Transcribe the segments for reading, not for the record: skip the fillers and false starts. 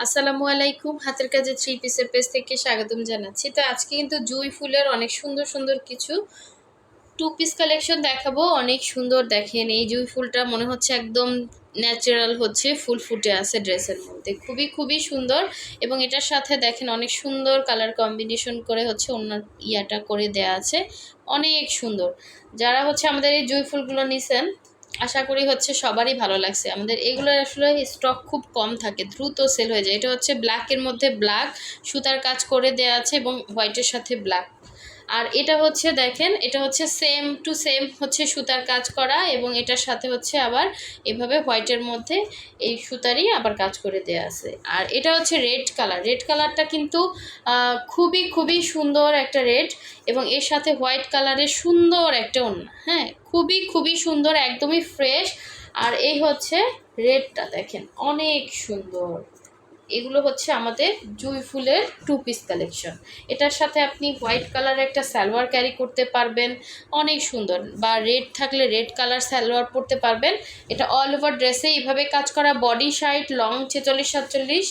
আসসালামু আলাইকুম। হাতের কাজে থ্রি পিসের পেজ থেকে স্বাগতম জানাচ্ছি। তো আজকে কিন্তু জুঁই ফুলের অনেক সুন্দর সুন্দর কিছু টু পিস কালেকশন দেখাবো। অনেক সুন্দর, দেখেন এই জুঁই ফুলটা মনে হচ্ছে একদম ন্যাচারাল, হচ্ছে ফুল ফুটে আছে ড্রেসের মধ্যে, খুবই খুবই সুন্দর। এবং এটার সাথে দেখেন অনেক সুন্দর কালার কম্বিনেশন করে হচ্ছে অন্য ইয়াটা করে দেয়া আছে, অনেক সুন্দর। যারা হচ্ছে আমাদের এই জুঁই ফুলগুলো নিছেন, আশা করি হচ্ছে সবারই ভালো লাগছে। আমাদের এগুলোর আসলে স্টক খুব কম থাকে, দ্রুত সেল হয়ে যায়। এটা হচ্ছে ব্ল্যাকের মধ্যে ব্ল্যাক সুতার কাজ করে দেওয়া আছে এবং হোয়াইটের সাথে ব্ল্যাক। আর এটা হচ্ছে দেখেন, এটা হচ্ছে সেম টু সেম হচ্ছে সুতার কাজ করা, এবং এটার সাথে হচ্ছে আবার এভাবে হোয়াইটের মধ্যে এই সুতারই আবার কাজ করে দেওয়া আছে। আর এটা হচ্ছে রেড কালার, রেড কালারটা কিন্তু খুবই খুবই সুন্দর একটা রেড, এবং এর সাথে হোয়াইট কালারের সুন্দর একটা ওড়না। হ্যাঁ, খুবই খুবই সুন্দর, একদমই ফ্রেশ। আর এই হচ্ছে রেডটা, দেখেন অনেক সুন্দর। এগুলো হচ্ছে আমাদের জুঁই ফুলের টু পিস কালেকশন। এটার সাথে আপনি হোয়াইট কালার একটা সালোয়ার ক্যারি করতে পারবেন, অনেক সুন্দর। বা রেড থাকলে রেড কালার সালোয়ার পরতে পারবেন। এটা অল ওভার ড্রেসে এইভাবে কাজ করা, বডি সাইড লং 46-47।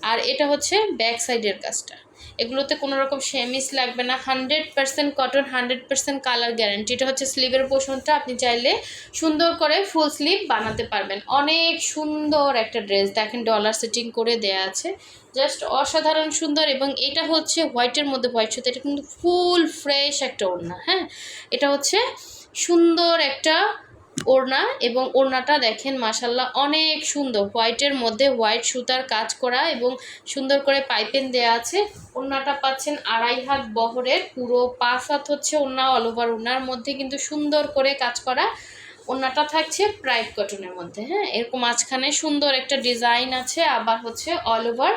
আর এটা হচ্ছে ব্যাক সাইডের কাজটা। এগুলোতে কোনো রকম সেমিস লাগবে না, 100% কটন, 100% কালার গ্যারান্টি। এটা হচ্ছে স্লিভের পোর্শনটা, আপনি চাইলে সুন্দর করে ফুল স্লিভ বানাতে পারবেন। অনেক সুন্দর একটা ড্রেস, দেখেন ডলার সেটিং করে দেয়া আছে, জাস্ট অসাধারণ সুন্দর। এবং এটা হচ্ছে হোয়াইটের মধ্যে হোয়াইট সুতো, এটা কিন্তু ফুল ফ্রেশ একটা ওড়না। হ্যাঁ, এটা হচ্ছে সুন্দর একটা ওড়না, এবং ওড়নাটা দেখেন মাশাল্লাহ অনেক সুন্দর, হোয়াইটের মধ্যে হোয়াইট সুতার কাজ করা এবং সুন্দর করে পাইপেন দেয়া আছে। ওড়নাটা পাচ্ছেন 2.5 হাত বহরের, পুরো 5 হাত হচ্ছে ওড়না, অল ওভার ওড়নার মধ্যে কিন্তু সুন্দর করে কাজ করা। ওড়নাটা থাকছে প্রাইড কটনের মধ্যে। হ্যাঁ, এরকম মাঝখানে সুন্দর একটা ডিজাইন আছে, আবার হচ্ছে অল ওভার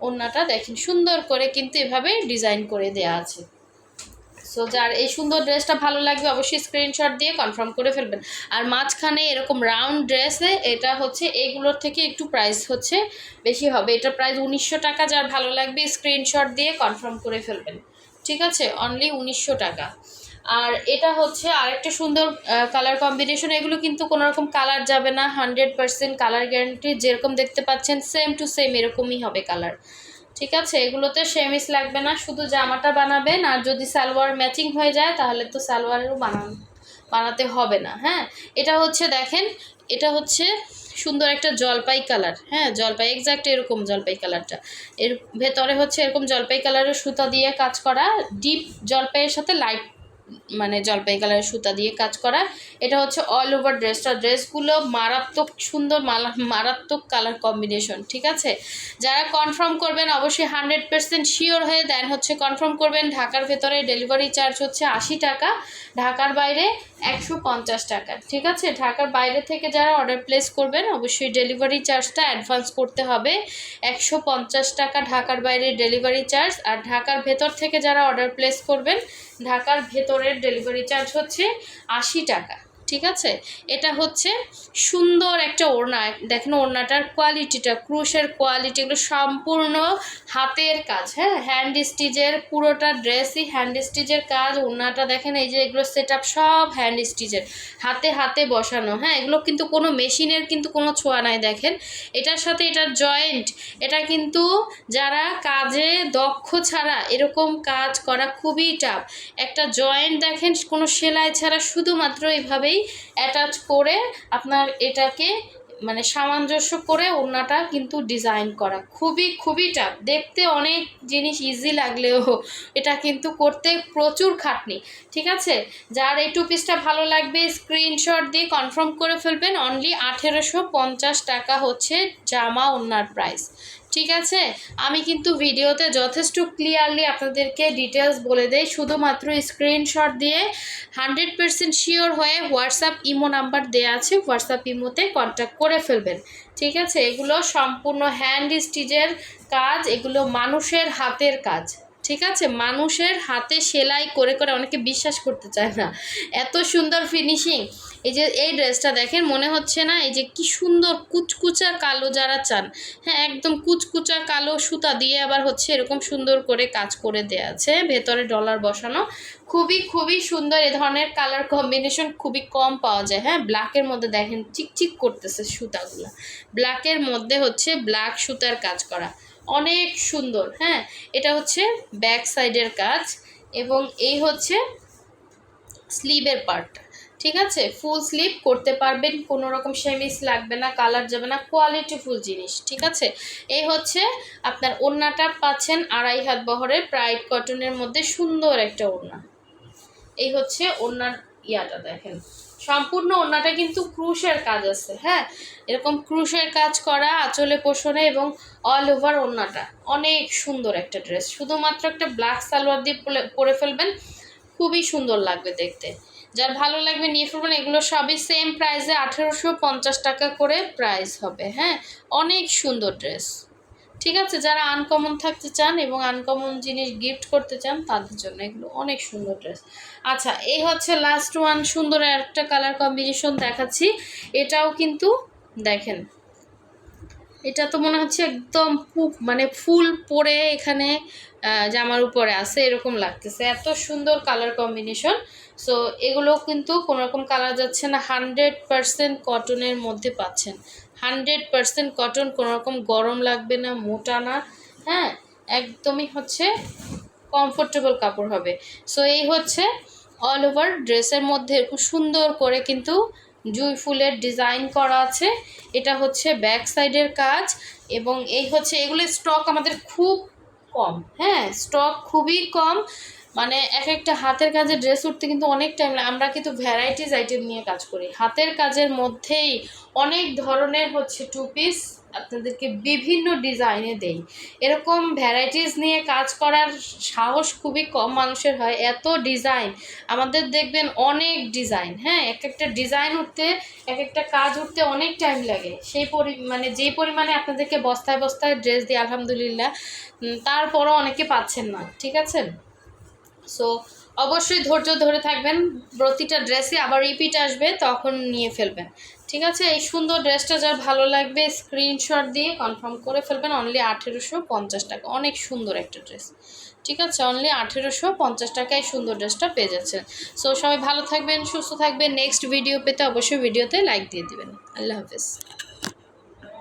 ওড়নাটা দেখেন সুন্দর করে কিন্তু এভাবে ডিজাইন করে দেয়া আছে। সো যার এই সুন্দর ড্রেসটা ভালো লাগবে অবশ্যই স্ক্রিনশট দিয়ে কনফার্ম করে ফেলবেন। আর মাঝখানে এরকম রাউন্ড ড্রেসে এটা হচ্ছে এগুলোর থেকে একটু প্রাইস হচ্ছে বেশি হবে, এটা প্রাইস 1900 টাকা। যার ভালো লাগবে স্ক্রিনশট দিয়ে কনফার্ম করে ফেলবেন, ঠিক আছে? অনলি 1900 টাকা। আর এটা হচ্ছে আরেকটা সুন্দর কালার কম্বিনেশন। এগুলো কিন্তু কোনো রকম কালার যাবে না, 100% কালার গ্যারান্টি। যেরকম দেখতে পাচ্ছেন সেম টু সেম এরকমই হবে কালার, ঠিক আছে? এগুলোতে সেমিস লাগবে না, শুধু জামাটা বানাবেন। আর যদি সালোয়ার ম্যাচিং হয়ে যায় তাহলে তো সালোয়ারেরও বানাতে হবে না। হ্যাঁ, এটা হচ্ছে দেখেন, এটা হচ্ছে সুন্দর একটা জলপাই কালার। হ্যাঁ, জলপাই, এক্স্যাক্ট এরকম জলপাই কালারটা। এর ভেতরে হচ্ছে এরকম জলপাই কালারের সুতা দিয়ে কাজ করা, ডিপ জলপাইয়ের সাথে লাইট মানে জলপাই কালারের সুতা দিয়ে কাজ করা। এটা হচ্ছে অল ওভার ড্রেসটা, ড্রেসগুলো মারাত্মক সুন্দর, মারাত্মক কালার কম্বিনেশন, ঠিক আছে? যারা কনফার্ম করবেন অবশ্যই 100% শিওর হয়ে দেন হচ্ছে কনফার্ম করবেন। ঢাকার ভেতরে ডেলিভারি চার্জ হচ্ছে 80 টাকা, ঢাকার বাইরে 150 টাকা, ঠিক আছে? ঢাকার বাইরে থেকে যারা অর্ডার প্লেস করবেন অবশ্যই ডেলিভারি চার্জটা অ্যাডভান্স করতে হবে, 150 টাকা ঢাকার বাইরে ডেলিভারি চার্জ। আর ঢাকার ভেতর থেকে যারা অর্ডার প্লেস করবেন, ঢাকার ভেতরের ডেলিভারি চার্জ হচ্ছে 80 টাকা, ঠিক আছে? এটা হচ্ছে সুন্দর একটা ওড়না, দেখেন ওড়নাটার কোয়ালিটিটা, ক্রুশের কোয়ালিটি, এগুলো সম্পূর্ণ হাতের কাজ। হ্যাঁ, হ্যান্ড স্টিচের, পুরোটা ড্রেসই হ্যান্ড স্টিচের কাজ। ওড়নাটা দেখেন, এই যে এগুলো সেট আপ সব হ্যান্ড স্টিচের, হাতে হাতে বসানো। হ্যাঁ, এগুলো কিন্তু কোনো মেশিনের কিন্তু কোনো ছোঁয়া নাই। দেখেন এটার সাথে এটার জয়েন্ট, এটা কিন্তু যারা কাজে দক্ষ ছাড়া এরকম কাজ করা খুবই টাফ। একটা জয়েন্ট দেখেন কোনো সেলাই ছাড়া শুধুমাত্র এইভাবেই অ্যাটাচ করে আপনার এটাকে মানে সামঞ্জস্য করে ওড়নাটা কিন্তু ডিজাইন করা খুবই খুবই টাফ। দেখতে অনেক জিনিস ইজি লাগলেও এটা কিন্তু করতে প্রচুর খাটনি, ঠিক আছে? যার এই টু পিসটা ভালো লাগবে স্ক্রিনশট দিয়ে কনফার্ম করে ফেলবেন। অনলি 1850 টাকা হচ্ছে জামা ওড়নার প্রাইস, ঠিক আছে? আমি কিন্তু ভিডিওতে যথেষ্ট ক্লিয়ারলি আপনাদেরকে ডিটেলস বলে দেই, শুধুমাত্র স্ক্রিনশট দিয়ে 100% শিওর হয়ে হোয়াটসঅ্যাপ ইমো নাম্বার দেওয়া আছে, হোয়াটসঅ্যাপ ইমোতে কন্ট্যাক্ট করে ফেলবেন, ঠিক আছে? এগুলো সম্পূর্ণ হ্যান্ড স্টিচের কাজ, এগুলো মানুষের হাতের কাজ, ঠিক আছে? মানুষের হাতে সেলাই করে করে, অনেকে বিশ্বাস করতে চায় না এত সুন্দর ফিনিশিং। এই যে এই ড্রেসটা দেখেন, মনে হচ্ছে না এই যে কি সুন্দর কুচকুচা কালো যারা চান, হ্যাঁ একদম কুচকুচা কালো সুতা দিয়ে আবার হচ্ছে এরকম সুন্দর করে কাজ করে দেওয়া আছে, ভেতরে ডলার বসানো, খুবই খুবই সুন্দর। এ ধরনের কালার কম্বিনেশন খুবই কম পাওয়া যায়। হ্যাঁ, ব্ল্যাকের মধ্যে দেখেন চিকচিক করতেছে সুতাগুলো, ব্ল্যাকের মধ্যে হচ্ছে ব্ল্যাক সুতার কাজ করা, অনেক সুন্দর। হ্যাঁ, এটা হচ্ছে ব্যাক সাইডের কাজ এবং এই হচ্ছে স্লিভের পার্টটা। ঠিক আছে, ফুল স্লিভ করতে পারবেন, কোনো রকম সেমিস লাগবে না, কালার যাবে না, কোয়ালিটিফুল জিনিস। ঠিক আছে, এই হচ্ছে আপনার ওড়নাটা পাচ্ছেন 2.5 হাত বহরের প্রাইড কটনের মধ্যে সুন্দর একটা ওড়না। এই হচ্ছে ওড়নার ইয়াটা দেখেন, সম্পূর্ণ ওড়নাটা কিন্তু ক্রুশের কাজ আছে। হ্যাঁ, এরকম ক্রুশের কাজ করা আঁচলে পোষণে এবং অল ওভার ওড়নাটা অনেক সুন্দর একটা ড্রেস। শুধুমাত্র একটা ব্ল্যাক সালোয়ার দিয়ে পরে ফেলবেন, খুবই সুন্দর লাগবে দেখতে। যার ভালো লাগবে নিয়ে ফেলবেন। এগুলো সবই সেম প্রাইসে 1850 টাকা করে প্রাইস হবে। হ্যাঁ, অনেক সুন্দর ড্রেস। ঠিক আছে, যারা আনকমন থাকতে চান এবং আনকমন জিনিস গিফট করতে চান তাদের জন্য এগুলো অনেক সুন্দর ড্রেস। আচ্ছা, এই হচ্ছে লাস্ট ওয়ান, সুন্দর একটা কালার কম্বিনেশন দেখাচ্ছি। এটাও কিন্তু দেখেন, এটা তো মনে হচ্ছে একদম মানে ফুল পরে এখানে জামার উপরে আছে এরকম লাগতেছে, এত সুন্দর কালার কম্বিনেশন। সো এগুলো কিন্তু কোনো রকম কালার যাচ্ছে না, 100% কটনের মধ্যে পাচ্ছেন। 100% কটন, কোনো রকম গরম লাগবে না, মোটা না। হ্যাঁ, একদমই হচ্ছে কমফোর্টেবল কাপড় হবে। সো এই হচ্ছে অল ওভার ড্রেসের মধ্যে খুব সুন্দর করে কিন্তু জুঁই ফুলের ডিজাইন করা আছে। এটা হচ্ছে ব্যাক সাইডের কাজ এবং এই হচ্ছে, এগুলো স্টক আমাদের খুব কম। হ্যাঁ, স্টক খুবই কম, মানে এক একটা হাতের কাজে ড্রেস উঠতে কিন্তু অনেক টাইম লাগে। আমরা কিন্তু ভ্যারাইটিস আইটেম নিয়ে কাজ করি, হাতের কাজের মধ্যেই অনেক ধরনের হচ্ছে টু পিস আপনাদেরকে বিভিন্ন ডিজাইনে দেই। এরকম ভ্যারাইটিস নিয়ে কাজ করার সাহস খুবই কম মানুষের হয়, এত ডিজাইন আমাদের দেখবেন, অনেক ডিজাইন। হ্যাঁ, এক একটা ডিজাইন উঠতে, এক একটা কাজ উঠতে অনেক টাইম লাগে। সেই মানে যেই পরিমাণে আপনাদেরকে বস্তায় বস্তায় ড্রেস দিই আলহামদুলিল্লাহ, তারপরও অনেকে পাচ্ছেন না। ঠিক আছে, সো অবশ্যই ধৈর্য ধরে থাকবেন, প্রতিটা ড্রেসে আবার রিপিট আসবে, তখন নিয়ে ফেলবেন। ঠিক আছে, এই সুন্দর ড্রেসটা যার ভালো লাগবে স্ক্রিনশট দিয়ে কনফার্ম করে ফেলবেন। অনলি 1850 টাকা, অনেক সুন্দর একটা ড্রেস। ঠিক আছে, অনলি 1850 টাকায় সুন্দর ড্রেসটা পেয়ে যাচ্ছেন। সো সবাই ভালো থাকবেন, সুস্থ থাকবেন। নেক্সট ভিডিও পেতে অবশ্যই ভিডিওতে লাইক দিয়ে দিবেন। আল্লাহ হাফেজ।